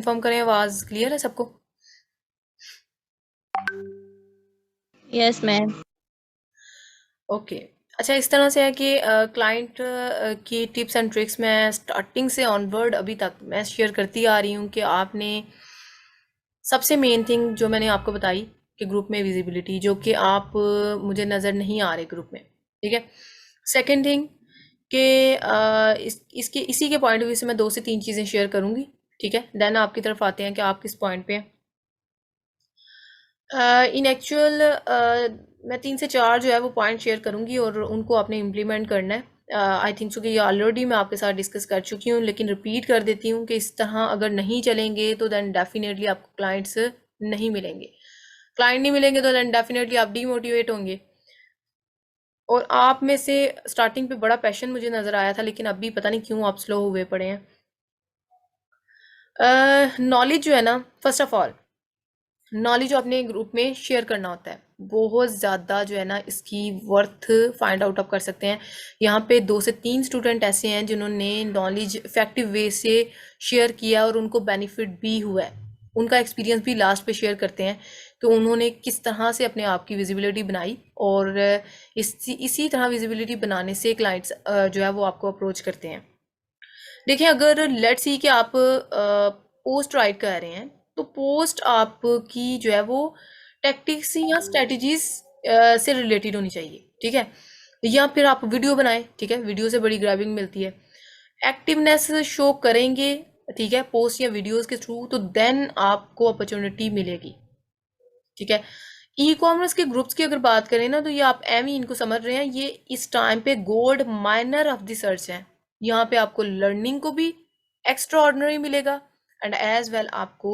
Confirm करें, आवाज़ clear है सबको? Yes ma'am. ओके। अच्छा, इस तरह से है कि क्लाइंट की टिप्स एंड ट्रिक्स मैं स्टार्टिंग से ऑनवर्ड अभी तक मैं शेयर करती आ रही हूँ कि आपने सबसे मेन थिंग जो मैंने आपको बताई कि ग्रुप में विजिबिलिटी, जो कि आप मुझे नज़र नहीं आ रहे ग्रुप में, ठीक है। सेकंड थिंग कि इसके इसी के पॉइंट ऑफ व्यू से मैं 2 से 3 चीज़ें शेयर करूँगी, ठीक है। देन आपकी तरफ आते हैं कि आप किस पॉइंट पे हैं। इन एक्चुअल मैं 3 से 4 जो है वो पॉइंट शेयर करूंगी और उनको आपने इम्प्लीमेंट करना है। आई थिंक सो कि ये ऑलरेडी मैं आपके साथ डिस्कस कर चुकी हूँ, लेकिन रिपीट कर देती हूँ कि इस तरह अगर नहीं चलेंगे तो देन डेफिनेटली आपको क्लाइंट्स नहीं मिलेंगे। क्लाइंट नहीं मिलेंगे तो देन डेफिनेटली आप डीमोटिवेट होंगे। और आप में से स्टार्टिंग पे बड़ा पैशन मुझे नज़र आया था, लेकिन अभी पता नहीं क्यों आप स्लो हुए पड़े हैं। नॉलेज जो है ना, फर्स्ट ऑफ ऑल नॉलेज अपने ग्रुप में शेयर करना होता है। बहुत ज़्यादा जो है ना इसकी वर्थ फाइंड आउट आप कर सकते हैं। यहाँ पे 2 से 3 स्टूडेंट ऐसे हैं जिन्होंने नॉलेज इफेक्टिव वे से शेयर किया और उनको बेनिफिट भी हुआ है। उनका एक्सपीरियंस भी लास्ट पे शेयर करते हैं कि उन्होंने किस तरह से अपने आप की विजिबिलिटी बनाई, और इसी तरह विजिबिलिटी बनाने से क्लाइंट्स जो है वो आपको अप्रोच करते हैं। देखिए, अगर लेट्स सी कि आप पोस्ट राइट कर रहे हैं, तो पोस्ट आपकी जो है वो टैक्टिक्स या स्ट्रेटजीज से रिलेटेड होनी चाहिए, ठीक है। या फिर आप वीडियो बनाएं, ठीक है, वीडियो से बड़ी ग्रैबिंग मिलती है। एक्टिवनेस शो करेंगे, ठीक है, पोस्ट या वीडियोस के थ्रू, तो देन आपको अपॉर्चुनिटी मिलेगी, ठीक है। ई कॉमर्स के ग्रुप्स की अगर बात करें ना, तो ये आप एम ही इनको समझ रहे हैं, ये इस टाइम पे gold minor of the search है। यहाँ पे आपको लर्निंग को भी एक्स्ट्रा ऑर्डिनरी मिलेगा, एंड एज वेल आपको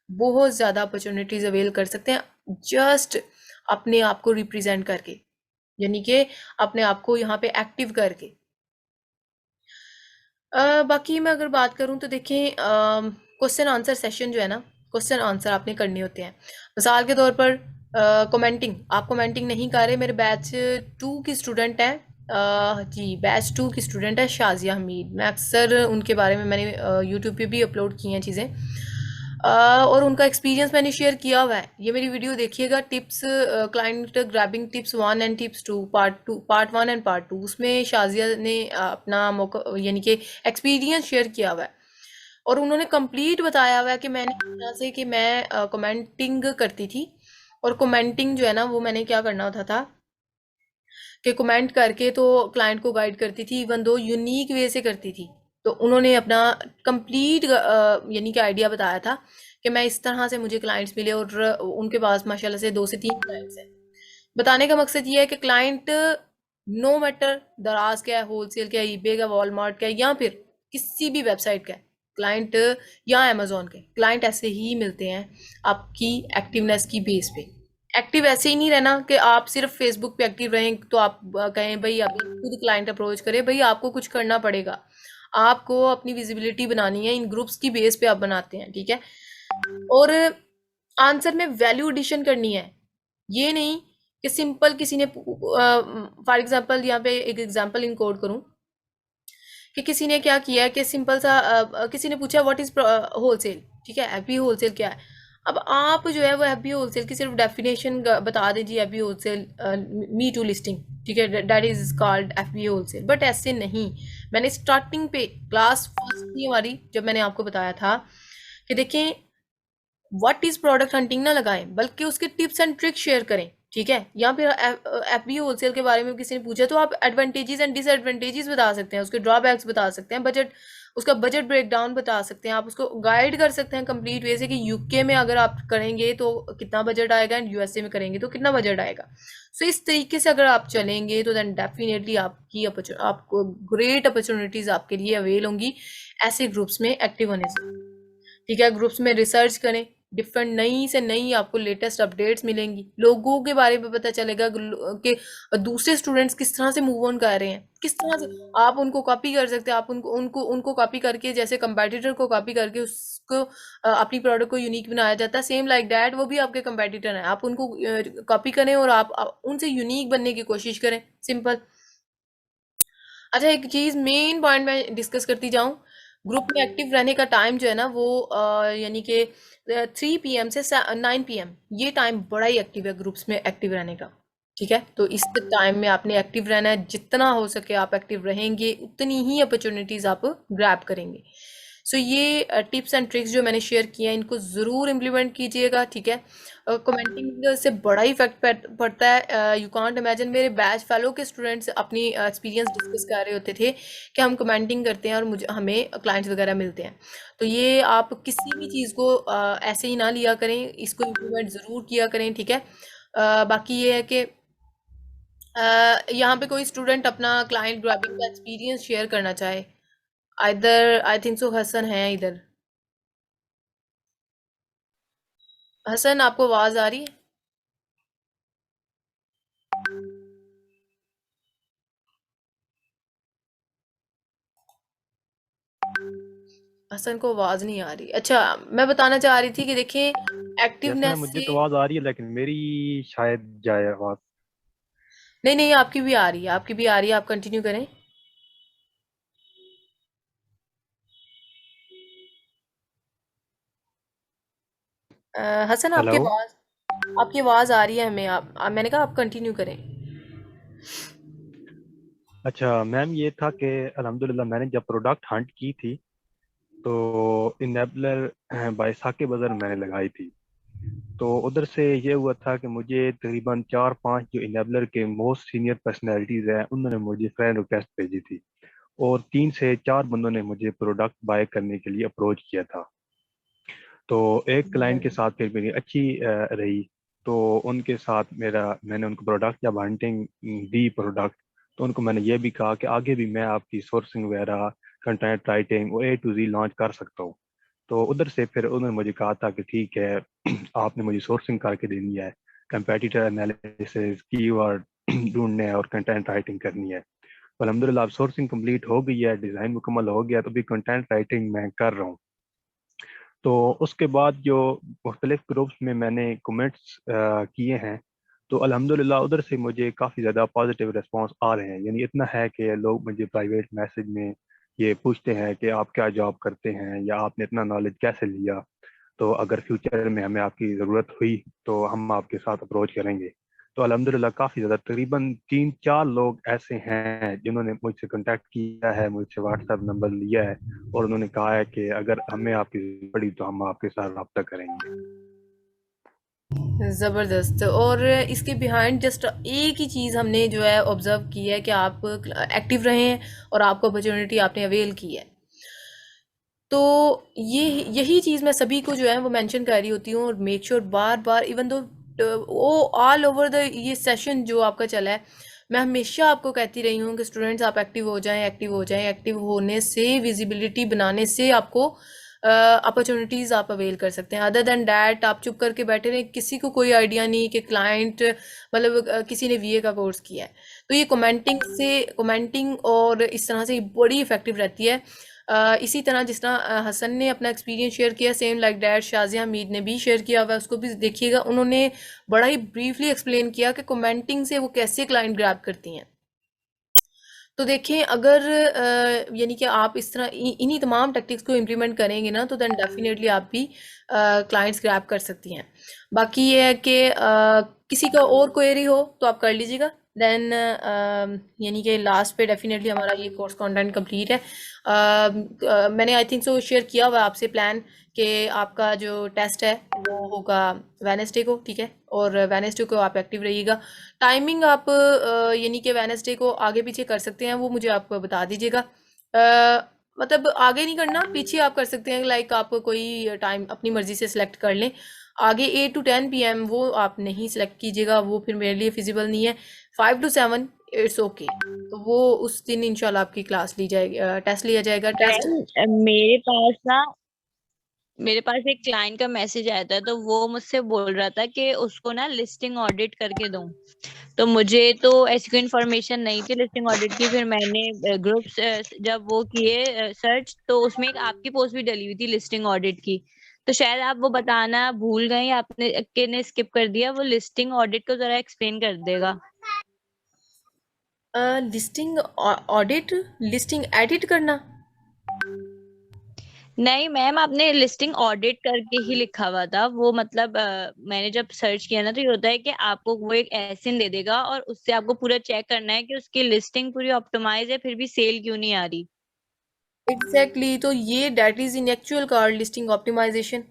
बहुत ज़्यादा अपॉर्चुनिटीज अवेल कर सकते हैं, जस्ट अपने आप को रिप्रेजेंट करके, यानी कि अपने आप को यहाँ पे एक्टिव करके। बाकी मैं अगर बात करूँ तो देखें, क्वेश्चन आंसर सेशन जो है ना, क्वेश्चन आंसर आपने करने होते हैं। मिसाल के तौर पर कमेंटिंग, आप कमेंटिंग नहीं कर रहे, मेरे बैच 2 की स्टूडेंट हैं, जी बैच 2 की स्टूडेंट है शाजिया हमीद। मैं अक्सर उनके बारे में मैंने यूट्यूब पे भी अपलोड की हैं चीज़ें, और उनका एक्सपीरियंस मैंने शेयर किया हुआ है। ये मेरी वीडियो देखिएगा, tips client grabbing tips 1 and tips 2, part 1 and part 2, उसमें शाजिया ने अपना मौका यानी कि एक्सपीरियंस शेयर किया हुआ है, और उन्होंने कंप्लीट बताया हुआ है कि मैंने किस तरह से कि मैं कमेंटिंग करती थी। और कमेंटिंग जो है ना वो मैंने क्या करना होता था कि कमेंट करके तो क्लाइंट को गाइड करती थी, इवन दो यूनिक वे से करती थी। तो उन्होंने अपना कंप्लीट यानी कि आइडिया बताया था कि मैं इस तरह से मुझे क्लाइंट्स मिले, और उनके पास माशाल्लाह से 2 से 3 क्लाइंट्स हैं। बताने का मकसद ये है कि क्लाइंट नो मैटर दराज का है, होलसेल का है, ईबे का, वॉलमार्ट का है, या फिर किसी भी वेबसाइट का है क्लाइंट, या अमेजोन के क्लाइंट, ऐसे ही मिलते हैं आपकी एक्टिवनेस की बेस पे। एक्टिव ऐसे ही नहीं रहना कि आप सिर्फ फेसबुक पे एक्टिव रहें तो आप कहें भाई अभी खुद क्लाइंट अप्रोच करे। भाई आपको कुछ करना पड़ेगा, आपको अपनी विजिबिलिटी बनानी है, इन ग्रुप्स की बेस पे आप बनाते हैं, ठीक है। और आंसर में वैल्यू एडिशन करनी है, ये नहीं कि सिंपल किसी ने फॉर एग्जांपल यहाँ पे एक एग्जांपल इनकोड करूं कि किसी ने क्या किया है कि सिंपल सा किसी ने पूछा व्हाट इज होलसेल, ठीक है, एफबी होलसेल क्या है। अब आप जो है वो एफबी होलसेल की सिर्फ डेफिनेशन बता दीजिए, FB wholesale me to listing, ठीक है, that is called FB wholesale. But ऐसे नहीं, मैंने स्टार्टिंग पे क्लास फर्स्ट की हमारी जब मैंने आपको बताया था कि देखें व्हाट इज प्रोडक्ट हंटिंग ना लगाएं, बल्कि उसके टिप्स एंड ट्रिक्स शेयर करें, ठीक है। या फिर एफबी होलसेल के बारे में किसी ने पूछा तो आप एडवांटेजेस एंड डिसएडवांटेजेस बता सकते हैं, उसके ड्रॉबैक्स बता सकते हैं, बजट, उसका बजट ब्रेकडाउन बता सकते हैं, आप उसको गाइड कर सकते हैं कंप्लीट वे से कि यूके में अगर आप करेंगे तो कितना बजट आएगा, एंड यूएसए में करेंगे तो कितना बजट आएगा। सो इस तरीके से अगर आप चलेंगे तो देन डेफिनेटली आपको ग्रेट अपॉर्चुनिटीज आपके लिए अवेल होंगी ऐसे ग्रुप्स में एक्टिव होने से, ठीक है। ग्रुप्स में रिसर्च करें, डिफरेंट नई से नई आपको लेटेस्ट अपडेट्स मिलेंगी, लोगों के बारे में पता चलेगा कि दूसरे स्टूडेंट्स किस तरह से मूव ऑन कर रहे हैं, किस तरह से आप उनको कॉपी कर सकते हैं। आप उनको उनको उनको कॉपी करके, जैसे कंपेटिटर को कॉपी करके उसको अपनी प्रोडक्ट को यूनिक बनाया जाता है, सेम लाइक दैट वो भी आपके कंपेटिटर हैं, आप उनको कॉपी करें और आप उनसे यूनिक बनने की कोशिश करें, सिंपल। अच्छा, एक चीज मेन पॉइंट मैं डिस्कस करती जाऊं ग्रुप में एक्टिव रहने का टाइम जो है ना वो यानी कि 3 PM से 9 PM, ये टाइम बड़ा ही एक्टिव है ग्रुप्स में एक्टिव रहने का। ठीक है, तो इस टाइम में आपने एक्टिव रहना है, जितना हो सके आप एक्टिव रहेंगे उतनी ही अपॉर्चुनिटीज आप ग्रैब करेंगे। सो ये टिप्स एंड ट्रिक्स जो मैंने शेयर किए हैं इनको ज़रूर इम्प्लीमेंट कीजिएगा। ठीक है, कमेंटिंग से बड़ा ही इफेक्ट पड़ता है। यू कांट इमेजिन, मेरे बैच फेलो के स्टूडेंट्स अपनी एक्सपीरियंस डिस्कस कर रहे होते थे कि हम कमेंटिंग करते हैं और मुझे हमें क्लाइंट्स वगैरह मिलते हैं। तो ये आप किसी भी चीज़ को ऐसे ही ना लिया करें, इसको इम्प्लीमेंट ज़रूर किया करें। ठीक है, बाकी ये है कि यहाँ पे कोई स्टूडेंट अपना क्लाइंट ग्रैबिंग का एक्सपीरियंस शेयर करना चाहे, इधर आई थिंक सो हसन है इधर। हसन, आपको आवाज आ रही है? हसन को आवाज नहीं आ रही। अच्छा, मैं बताना चाह रही थी कि देखें यस मैम, एक्टिवनेस मुझे से। तो आवाज़ आ रही है लेकिन मेरी शायद जाए आवाज़। नहीं नहीं, आपकी भी आ रही है, आपकी भी आ रही है, आप कंटिन्यू करें। हसन, हेलो। आपकी आवाज आ रही है हमें। मैंने कहा आप कंटिन्यू करें। अच्छा मैम, ये था कि अल्हम्दुलिल्लाह मैंने जब प्रोडक्ट हंट की थी तो इनेबलर बाय साके बाजार मैंने लगाई थी। तो उधर से ये हुआ था कि मुझे तकरीबन 4-5 जो इनेबलर के मोस्ट सीनियर पर्सनैलिटीज़ हैं उन्होंने मुझे फ्रेंड रिक्वेस्ट भेजी थी, और 3 से 4 बंदों ने मुझे प्रोडक्ट बाय करने के लिए अप्रोच किया था। तो एक क्लाइंट के साथ फिर मेरी अच्छी रही। तो उनके साथ मैंने उनको प्रोडक्ट जब हंटिंग दी प्रोडक्ट, तो उनको मैंने ये भी कहा कि आगे भी मैं आपकी सोर्सिंग वगैरह, कंटेंट राइटिंग और A to Z लॉन्च कर सकता हूँ। तो उधर से फिर उन्होंने मुझे कहा था कि ठीक है, आपने मुझे सोर्सिंग करके देनी है, कंपेटिटर एनालिसिस, कीवर्ड ढूंढने हैं और कंटेंट राइटिंग करनी है। तो अलहमदिल्ला अब सोर्सिंग कंप्लीट हो गई है, डिज़ाइन मुकम्मल हो गया, तो अभी कंटेंट राइटिंग मैं कर रहा हूँ। तो उसके बाद जो मुख्तलिफ ग्रुप्स में मैंने कमेंट्स किए हैं, तो अल्हम्दुलिल्लाह उधर से मुझे काफ़ी ज़्यादा पॉजिटिव रिस्पांस आ रहे हैं। यानी इतना है कि लोग मुझे प्राइवेट मैसेज में ये पूछते हैं कि आप क्या जॉब करते हैं या आपने इतना नॉलेज कैसे लिया, तो अगर फ्यूचर में हमें आपकी ज़रूरत हुई तो हम आपके साथ अप्रोच करेंगे। तो अल्हम्दुलिल्लाह काफ़ी ज़्यादा तकरीबन 3-4 लोग ऐसे हैं जिन्होंने मुझसे कांटेक्ट किया है, मुझसे व्हाट्सएप नंबर लिया है और उन्होंने कहा है कि अगर हमें आपकी ज़रूरत पड़ी तो हम आपके साथ रब्ता करेंगे। जबरदस्त। और इसके बिहाइंड जस्ट एक ही चीज हमने जो है ऑब्जर्व की है कि आप एक्टिव रहे हैं और आपको अपॉर्चुनिटी आपने अवेल की है। तो ये यही चीज़ मैं सभी को जो है वो मेंशन कर रही होती हूँ, और मेक श्योर बार बार, इवन दो वो ऑल ओवर द ये सेशन जो आपका चला है, मैं हमेशा आपको कहती रही हूँ कि स्टूडेंट्स आप एक्टिव हो जाएं, एक्टिव हो जाएं। एक्टिव होने से, विजिबिलिटी बनाने से आपको अपॉर्चुनिटीज़ आप अवेल कर सकते हैं। अदर देन डैट आप चुप करके बैठे रहे, किसी को कोई आइडिया नहीं कि क्लाइंट मतलब किसी ने VA का कोर्स किया है। तो ये कमेंटिंग और इस तरह से ये बड़ी इफेक्टिव रहती है। इसी तरह जिस तरह हसन ने अपना एक्सपीरियंस शेयर किया, same like that Shazia Hamid ने भी शेयर किया हुआ है, उसको भी देखिएगा। उन्होंने बड़ा ही ब्रीफली एक्सप्लेन किया कि कमेंटिंग से वो कैसे क्लाइंट ग्रैब करती हैं। तो देखें, अगर यानी कि आप इस तरह इन्हीं तमाम टैक्टिक्स को इम्प्लीमेंट करेंगे ना, तो देन डेफिनेटली आप भी क्लाइंट्स ग्रैब कर सकती हैं। बाकी ये है कि किसी का और क्वेरी हो तो आप कर लीजिएगा। देन यानी कि लास्ट पे डेफिनेटली हमारा ये कोर्स कंटेंट कंप्लीट है। मैंने आई थिंक सो शेयर किया हुआ है आपसे प्लान कि आपका जो टेस्ट है वो होगा वेनेसडे को। ठीक है, और वेनेसडे को आप एक्टिव रहिएगा। टाइमिंग आप यानी कि वेनेसडे को आगे पीछे कर सकते हैं, वो मुझे आप बता दीजिएगा। मतलब आगे नहीं करना, पीछे आप कर सकते हैं। लाइक आप कोई टाइम अपनी मर्जी से सिलेक्ट कर लें। आगे 8 to 10 PM वो आप नहीं सिलेक्ट कीजिएगा, वो फिर मेरे लिए फिजिबल नहीं है। 5 to 7 इट्स ओके। तो वो उस दिन इंशाल्लाह आपकी क्लास ली जाएगी, टेस्ट लिया जाएगा। टेस्ट मैम मेरे पास ना मेरे पास एक क्लाइंट का मैसेज आया था, तो वो मुझसे बोल रहा था कि उसको ना लिस्टिंग ऑडिट करके दूं। तो मुझे तो ऐसी कोई इन्फॉर्मेशन नहीं थी लिस्टिंग ऑडिट की। फिर मैंने ग्रुप्स जब वो किए सर्च, तो उसमें एक आपकी पोस्ट भी डली हुई थी लिस्टिंग ऑडिट की। तो शायद आप वो बताना भूल गए, आपने के ने स्किप कर दिया। वो लिस्टिंग ऑडिट को जरा एक्सप्लेन कर देगा। लिस्टिंग ऑडिट, लिस्टिंग एडिट करना। नहीं मैम, आपने लिस्टिंग ऑडिट करके ही लिखा हुआ था वो, मतलब मैंने जब सर्च किया ना तो ये होता है कि आपको वो एक एसिन दे देगा और उससे आपको पूरा चेक करना है कि उसकी लिस्टिंग पूरी ऑप्टिमाइज है, फिर भी सेल क्यों नहीं आ रही। एग्जैक्टली तो ये date is in actual card listing optimisation.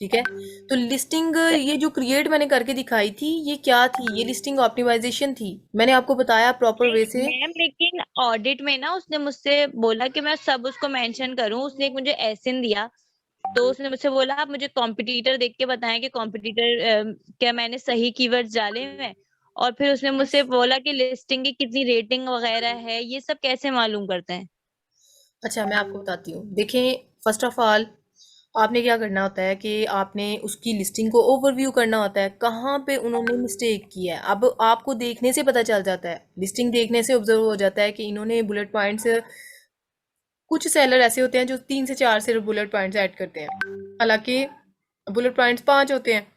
ठीक है, तो लिस्टिंग ये जो क्रिएट मैंने करके दिखाई थी ये क्या थी, ये लिस्टिंग ऑप्टिमाइजेशन थी। मैंने आपको बताया प्रॉपर वे से। मैम लेकिन ऑडिट में ना उसने मुझसे बोला कि मैं सब उसको मेंशन करूं, उसने एक मुझे एसिन दिया। तो उसने मुझसे बोला आप मुझे कॉम्पिटिटर देख के बताएं कि कॉम्पिटिटर क्या मैंने सही कीवर्ड्स डाले हैं। और फिर उसने मुझसे बोला कि लिस्टिंग की कितनी रेटिंग वगैरह है, ये सब कैसे मालूम करते हैं। अच्छा मैं आपको बताती हूँ, देखें, फर्स्ट ऑफ ऑल आपने क्या करना होता है कि आपने उसकी लिस्टिंग को ओवरव्यू करना होता है, कहाँ पे उन्होंने मिस्टेक की है। अब आपको देखने से पता चल जाता है, लिस्टिंग देखने से ऑब्जर्व हो जाता है कि इन्होंने बुलेट पॉइंट्स, कुछ सेलर ऐसे होते हैं जो 3 से 4 सिर्फ बुलेट पॉइंट्स ऐड करते हैं, हालांकि बुलेट पॉइंट्स 5 होते हैं।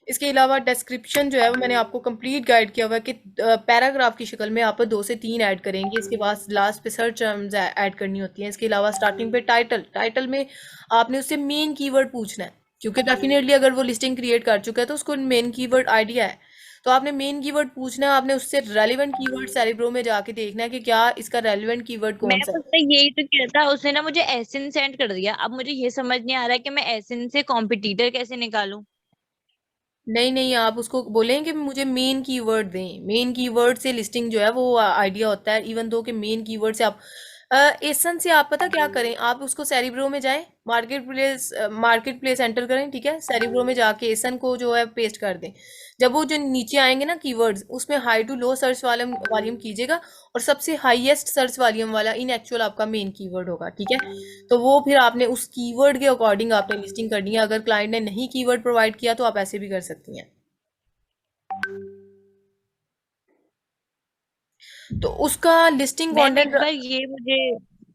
इसके अलावा डिस्क्रिप्शन जो है वो मैंने आपको कंप्लीट गाइड किया हुआ है कि पैराग्राफ की शक्ल में आप 2 से 3 ऐड करेंगे, इसके बाद लास्ट पे सर्च टर्म्स ऐड करनी होती हैं। इसके अलावा स्टार्टिंग पे टाइटल, टाइटल में आपने उससे मेन कीवर्ड पूछना है, क्योंकि डेफिनेटली अगर वो लिस्टिंग क्रिएट कर चुका है तो उसको मेन कीवर्ड आइडिया है। तो आपने मेन कीवर्ड पूछना है, आपने उससे रेलिवेंट कीवर्ड सेरिब्रो में जाके देखना है कि क्या इसका रेलिवेंट कीवर्ड कौन सा मैम है। उसने यही तो किया था, उसने ना मुझे एसिन सेंड कर दिया। अब मुझे ये समझ नहीं आ रहा है कि मैं एसिन से कॉम्पिटिटर कैसे निकालूं। नहीं नहीं, आप उसको बोलें कि मुझे मेन कीवर्ड दें, मेन कीवर्ड से लिस्टिंग जो है वो आइडिया होता है। इवन दो कि मेन कीवर्ड से आप एसन से आप पता क्या करें, आप उसको सेरिब्रो में जाएं, मार्केट प्लेस एंटर करें, ठीक है, सेरिब्रो में जाके एसन को जो है पेस्ट कर दें। जब वो जो नीचे आएंगे ना कीवर्ड्स, उसमें हाई टू लो सर्च वाला वॉल्यूम कीजिएगा, और सबसे हाईएस्ट सर्च वॉल्यूम वाला इन एक्चुअल आपका मेन कीवर्ड होगा। ठीक है, तो वो फिर आपने उस कीवर्ड के अकॉर्डिंग आपने लिस्टिंग करनी है। अगर क्लाइंट ने नहीं कीवर्ड प्रोवाइड किया तो आप ऐसे भी कर सकती हैं। तो उसका लिस्टिंग मैम एक कंटेंट। बार ये मुझे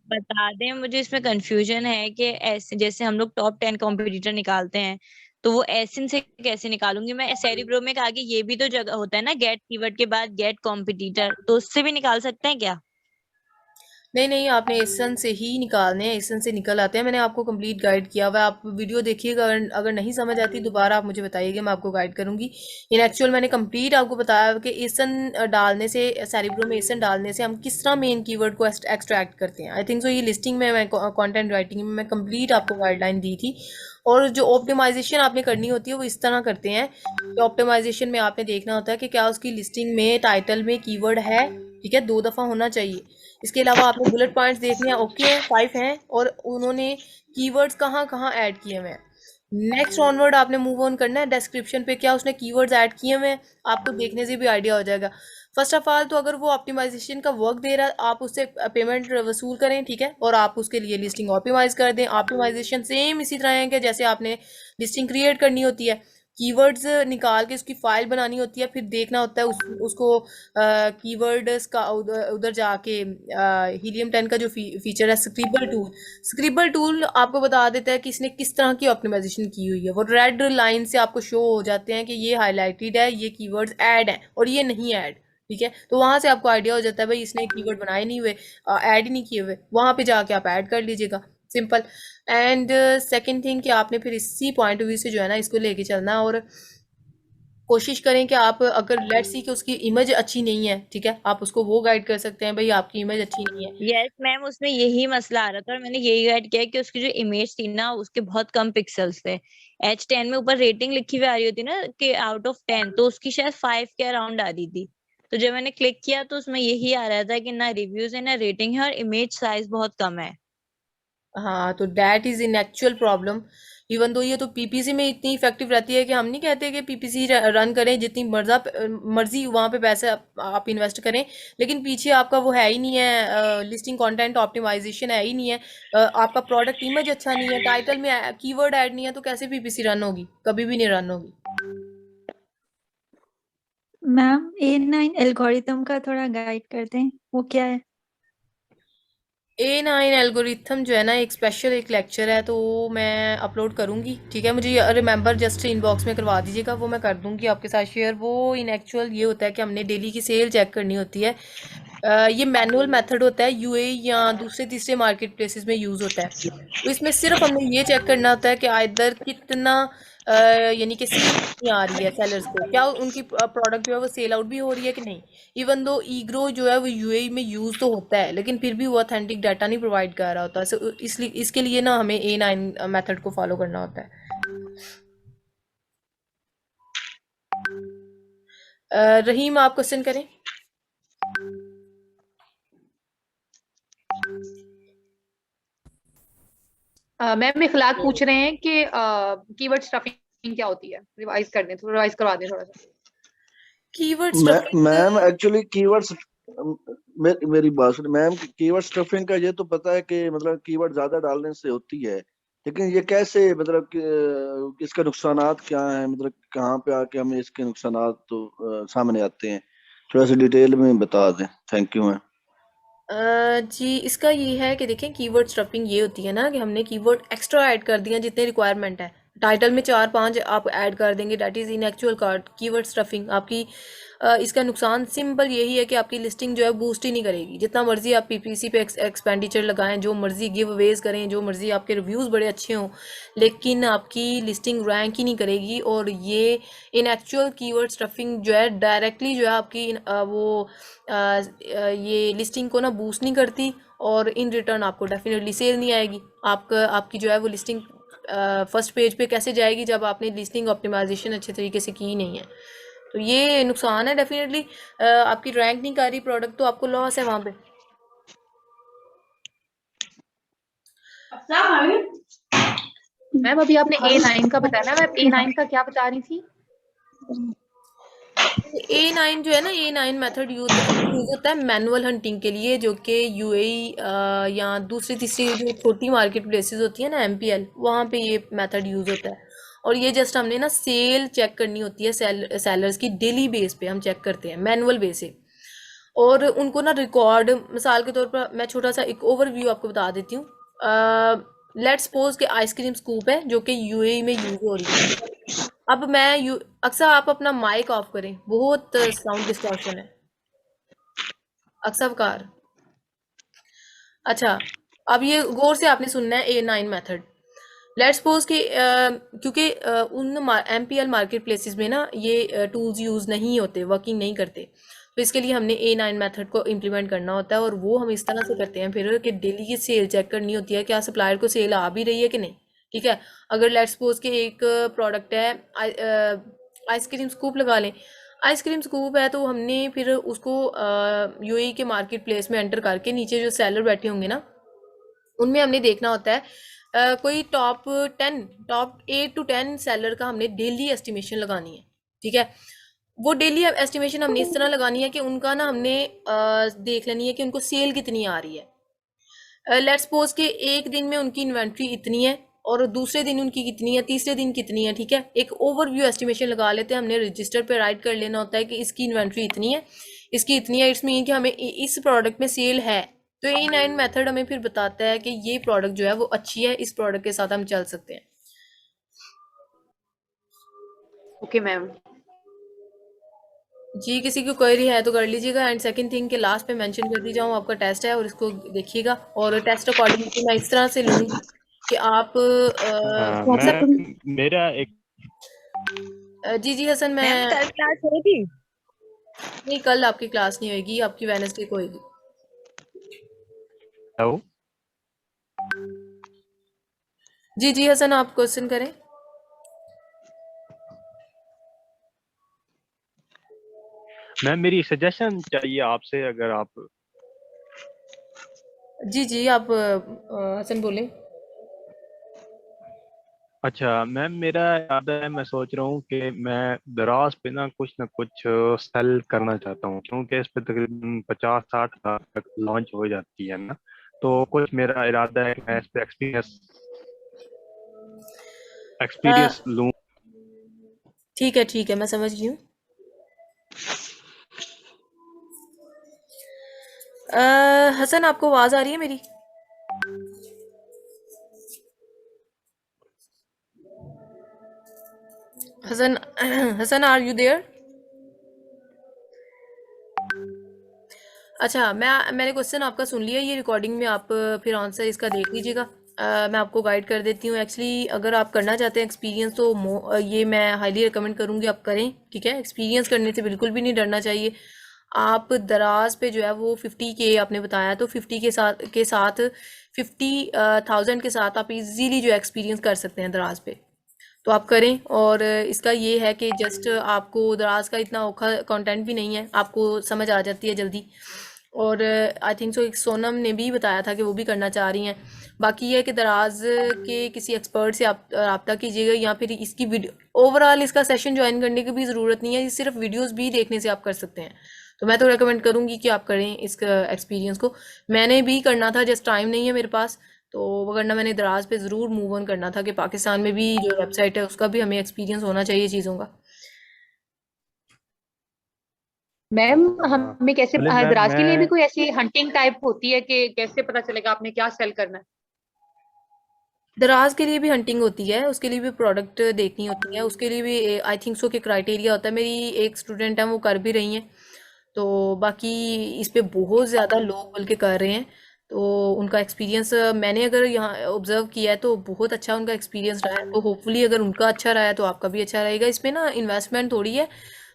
बता दें, मुझे इसमें कंफ्यूजन है कि ऐसे जैसे हम लोग टॉप 10 कॉम्पिटिटर निकालते हैं, तो वो एसिन से कैसे निकालूंगी मैं। सेरिब्रो में आगे ये भी तो जगह होता है ना, गेट कीवर्ड के बाद गेट कॉम्पिटिटर, तो उससे भी निकाल सकते हैं क्या। नहीं नहीं, आपने एसन से ही निकालने हैं, एसन से निकल आते हैं। मैंने आपको कंप्लीट गाइड किया हुआ है, आप वीडियो देखिएगा। अगर नहीं समझ आती दोबारा आप मुझे बताइएगा, मैं आपको गाइड करूंगी। इन एक्चुअल मैंने कंप्लीट आपको बताया कि एसन डालने से, सेरिब्रो में एसन डालने से हम किस तरह मेन कीवर्ड को एक्सट्रैक्ट करते हैं। आई थिंक सो ये लिस्टिंग में मैं कंटेंट राइटिंग में मैं कंप्लीट आपको गाइडलाइन दी थी। और जो ऑप्टिमाइजेशन आपने करनी होती है वो इस तरह करते हैं कि ऑप्टिमाइजेशन में आपने देखना होता है कि क्या उसकी लिस्टिंग में टाइटल में कीवर्ड है, ठीक है, 2 दफ़ा होना चाहिए। इसके अलावा आपने बुलेट पॉइंट्स देखने हैं, ओके हैं, 5 हैं, और उन्होंने कीवर्ड्स कहाँ कहाँ ऐड किए हुए हैं। नेक्स्ट ऑनवर्ड आपने मूव ऑन करना है डिस्क्रिप्शन पे, क्या उसने कीवर्ड्स ऐड किए हुए हैं, आपको देखने से भी आइडिया हो जाएगा। फर्स्ट ऑफ ऑल तो अगर वो ऑप्टिमाइजेशन का वर्क दे रहा है, आप उससे पेमेंट वसूल करें, ठीक है, और आप उसके लिए लिस्टिंग ऑप्टिमाइज कर दें। ऑप्टिमाइजेशन सेम इसी तरह है कि जैसे आपने लिस्टिंग क्रिएट करनी होती है, कीवर्ड्स निकाल के उसकी फाइल बनानी होती है, फिर देखना होता है उसको कीवर्ड्स का उधर जाके हीलियम 10 का जो फीचर है स्क्रिबल टूल, स्क्रिबल टूल आपको बता देता है कि इसने किस तरह की ऑप्टिमाइजेशन की हुई है। वो रेड लाइन से आपको शो हो जाते हैं कि ये हाईलाइटेड है, ये कीवर्ड्स ऐड हैं और ये नहीं ऐड। ठीक है, तो वहां से आपको आइडिया हो जाता है भाई इसने कीवर्ड बनाए नहीं हुए, ऐड ही नहीं किए हुए, वहां पे जाके आप ऐड कर लीजिएगा, सिंपल। एंड सेकंड थिंग कि आपने फिर इसी पॉइंट ऑफ व्यू से जो है ना इसको लेके चलना, और कोशिश करें कि आप, अगर लेट्स सी कि उसकी इमेज अच्छी नहीं है, ठीक है, आप उसको वो गाइड कर सकते हैं भाई आपकी इमेज अच्छी नहीं है। यस मैम, उसमें यही मसला आ रहा था और मैंने यही गाइड किया कि उसकी जो इमेज थी ना उसके बहुत कम पिक्सल्स थे। H10 में ऊपर रेटिंग लिखी हुई आ रही होती ना कि आउट ऑफ 10, तो उसकी शायद 5 के अराउंड आ रही थी। तो जब मैंने क्लिक किया तो उसमें यही आ रहा था कि ना रिव्यूज है ना रेटिंग है और इमेज साइज बहुत कम है। हाँ, तो that is in actual problem. Even though ये तो पीपीसी में इतनी इफेक्टिव रहती है कि हम नहीं कहते कि पीपीसी रन करें, जितनी मर्जी वहाँ पे पैसे आप इन्वेस्ट करें, लेकिन पीछे आपका वो है ही नहीं है, लिस्टिंग कंटेंट ऑप्टिमाइजेशन है ही नहीं है, आपका प्रोडक्ट इमेज अच्छा नहीं है, टाइटल में कीवर्ड ऐड नहीं है, तो कैसे पीपीसी रन होगी, कभी भी नहीं रन होगी। मैम A9 एल्गोरिथम का थोड़ा गाइड करते हैं, वो क्या है। A9 एल्गोरिथम जो है ना एक स्पेशल एक लेक्चर है, तो वो मैं अपलोड करूँगी, ठीक है, मुझे रिमेंबर जस्ट इनबॉक्स में करवा दीजिएगा, वो मैं कर दूँगी आपके साथ शेयर। वो इन एक्चुअल ये होता है कि हमने डेली की सेल चेक करनी होती है, ये मैनुअल मेथड होता है, यूएई या दूसरे तीसरे मार्केट प्लेसेस में यूज होता है। तो इसमें सिर्फ हमने ये चेक करना होता है कि आइदर कितना यानी कि सेल कितनी आ रही है सेलर्स को, क्या उनकी प्रोडक्ट जो है वो सेल आउट भी हो रही है कि नहीं। इवन दो ईग्रो जो है वो यूएई में यूज तो होता है, लेकिन फिर भी वो ऑथेंटिक डाटा नहीं प्रोवाइड कर रहा होता। सो इसलिए इसके लिए ना हमें A9 मेथड को फॉलो करना होता है। रहीम, आप क्वेश्चन करें। मैम इखलाक पूछ रहे हैं कि कीवर्ड स्टफिंग क्या होती है, रिवाइज कर दें, थोड़ा रिवाइज करवा दें थोड़ा सा। Keyword stuffing ma'am actually keywords, मेरी बात सुनिए मैम, कीवर्ड स्टफिंग का ये तो पता है कि मतलब कीवर्ड ज्यादा डालने से होती है, लेकिन ये कैसे, मतलब कि इसके नुकसानात क्या हैं, मतलब कहाँ पे आके हमें इसके नुकसानात तो सामने आते हैं, थोड़ा सा डिटेल में बता दें। Thank you ma'am. जी, इसका ये है कि देखें, कीवर्ड स्टफिंग ये होती है ना कि हमने कीवर्ड एक्स्ट्रा ऐड कर दिया जितने रिक्वायरमेंट है। टाइटल में 4-5 आप ऐड कर देंगे, that is in actual card keyword stuffing. आपकी इसका नुकसान सिंपल यही है कि आपकी लिस्टिंग जो है बूस्ट ही नहीं करेगी। जितना मर्जी आप पीपीसी पे एक्सपेंडिचर लगाएं, जो मर्जी गिव अवेज करें, जो मर्जी आपके रिव्यूज़ बड़े अच्छे हों, लेकिन आपकी लिस्टिंग रैंक ही नहीं करेगी। और ये इन एक्चुअल कीवर्ड स्टफिंग जो है डायरेक्टली जो है आपकी ये लिस्टिंग को ना बूस्ट नहीं करती, और इन रिटर्न आपको डेफिनेटली सेल नहीं आएगी। आपकी जो है वो लिस्टिंग फर्स्ट पेज पे कैसे जाएगी जब आपने लिस्टिंग ऑप्टिमाइजेशन अच्छे तरीके से की नहीं है। तो ये नुकसान है डेफिनेटली। आपकी रैंक नहीं कर रही प्रोडक्ट, तो आपको लॉस है वहाँ पे। मैम अभी आपने A9 का बताया ना, मैम A9 का क्या बता रही थी? A9 जो है ना, A9 मेथड यूज होता है मैनुअल हंटिंग के लिए, जो कि यूएई या दूसरी तीसरी जो छोटी मार्केट प्लेसेस होती है ना, MPL, वहाँ पे ये मेथड यूज होता है। और ये जस्ट हमने ना सेल चेक करनी होती है, सेलर्स की डेली बेस पे हम चेक करते हैं मैनुअल बेस से। और उनको ना रिकॉर्ड, मिसाल के तौर पर मैं छोटा सा एक ओवरव्यू आपको बता देती हूँ। लेट्स सपोज कि आइसक्रीम स्कूप है जो कि यूएई में यूज हो रही है। अब मैं अक्सर आप अपना माइक ऑफ करें, बहुत साउंड डिस्टॉर्शन है। अक्सर कार, अच्छा, अब ये गौर से आपने सुनना है A9 मेथड। लेट्स सपोज कि क्योंकि उन MPL मार्केट प्लेसेस में ना ये टूल्स यूज नहीं होते, वर्किंग नहीं करते, तो इसके लिए हमने A9 मेथड को इम्प्लीमेंट करना होता है। और वो हम इस तरह से करते हैं फिर कि डेली की सेल चेक करनी होती है, क्या सप्लायर को सेल आ भी रही है कि नहीं। ठीक है, अगर लेट्स सपोज कि एक प्रोडक्ट है, आइसक्रीम स्कूप लगा लें, आइसक्रीम स्कूप है, तो हमने फिर उसको यूएई के मार्केट प्लेस में एंटर करके नीचे जो सेलर बैठे होंगे ना, उनमें हमने देखना होता है कोई टॉप 8 to 10 सेलर का हमने डेली एस्टिमेशन लगानी है। ठीक है, वो डेली एस्टिमेशन हमने इस तरह लगानी है कि उनका ना हमने देख लेनी है कि उनको सेल कितनी आ रही है। लेट्स सपोज कि एक दिन में उनकी इन्वेंट्री इतनी है, और दूसरे दिन उनकी कितनी है, तीसरे दिन कितनी है। ठीक है, एक ओवरव्यू एस्टिमेशन लगा लेते हैं, हमने रजिस्टर पे राइट कर लेना होता है कि इसकी इन्वेंट्री इतनी है, इसकी इतनी है, इट्स मीन कि हमें इस प्रोडक्ट में सेल है। तो A9 मेथड हमें फिर बताता है कि ये प्रोडक्ट जो है वो अच्छी है, इस प्रोडक्ट के साथ हम चल सकते हैं। Okay ma'am. जी, किसी की क्वेरी है तो कर लीजिएगा। एंड सेकंड थिंग के लास्ट पे मेंशन कर दी जाऊँ, आपका टेस्ट है और इसको देखिएगा, और टेस्ट अकॉर्डिंग मैं इस तरह से लूँगी कि आप मैं मेरा एक जी हसन, मैम मैं कल क्लास होगी? नहीं, कल आपकी क्लास नहीं होगी, आपकी वेडनेसडे को होगी। हेलो, जी हसन, आप क्वेश्चन करें। मैम मेरी सजेशन चाहिए आपसे, अगर आप जी आप हसन बोलें। अच्छा मैम, मेरा इरादा है, मैं सोच रहा हूँ कि मैं दराज पे ना कुछ सेल करना चाहता हूँ, क्योंकि इस पे तकरीबन 50-60 हज़ार तक लॉन्च हो जाती है ना। तो कुछ मेरा इरादा है कि मैं इस पे एक्सपीरियंस लूँ। ठीक है, मैं समझ गई हूँ। हसन, आपको आवाज़ आ रही है मेरी? Hasan Hasan, are you there? अच्छा, मैंने क्वेश्चन आपका सुन लिया, ये रिकॉर्डिंग में आप फिर आंसर इसका देख लीजिएगा। मैं आपको गाइड कर देती हूँ। एक्चुअली अगर आप करना चाहते हैं एक्सपीरियंस तो ये मैं हाईली रिकमेंड करूँगी आप करें, ठीक है। एक्सपीरियंस करने से बिल्कुल भी नहीं डरना चाहिए। आप दराज पे जो है वो 50K आपने बताया, तो 50 के साथ 50,000 के साथ आप इजीली जो एक्सपीरियंस कर सकते हैं दराज पे। तो आप करें। और इसका ये है कि जस्ट आपको दराज का इतना औखा कंटेंट भी नहीं है, आपको समझ आ जाती है जल्दी। और आई थिंक सो एक सोनम ने भी बताया था कि वो भी करना चाह रही हैं। बाकी ये है कि दराज के किसी एक्सपर्ट से आप रब्ता कीजिएगा, या फिर इसकी वीडियो ओवरऑल इसका सेशन ज्वाइन करने की भी ज़रूरत नहीं है, ये सिर्फ वीडियोस भी देखने से आप कर सकते हैं। तो मैं तो रेकमेंड करूँगी कि आप करें इस एक्सपीरियंस को। मैंने भी करना था, जस्ट टाइम नहीं है मेरे पास, तो वरना मैंने दराज पे ज़रूर मूव ऑन करना था कि पाकिस्तान में भी जो वेबसाइट है उसका भी हमें एक्सपीरियंस होना चाहिए चीज़ों का। मैम हमें कैसे चलिए मैम, दराज के लिए भी मैं कोई ऐसी हंटिंग टाइप होती है कि कैसे पता चलेगा आपने क्या सेल करना है? दराज के लिए भी हंटिंग होती है, उसके लिए भी प्रोडक्ट देखनी होती है, उसके लिए भी आई थिंक सो कि क्राइटेरिया होता है। मेरी एक स्टूडेंट है वो कर भी रही हैं, तो बाकी इस पे बहुत ज़्यादा लोग बल्कि कर रहे हैं। तो उनका एक्सपीरियंस मैंने अगर यहाँ ऑब्जर्व किया है तो बहुत अच्छा उनका एक्सपीरियंस रहा है। तो होपफुली अगर उनका अच्छा रहा है तो आपका भी अच्छा रहेगा। इसमें ना इन्वेस्टमेंट थोड़ी है,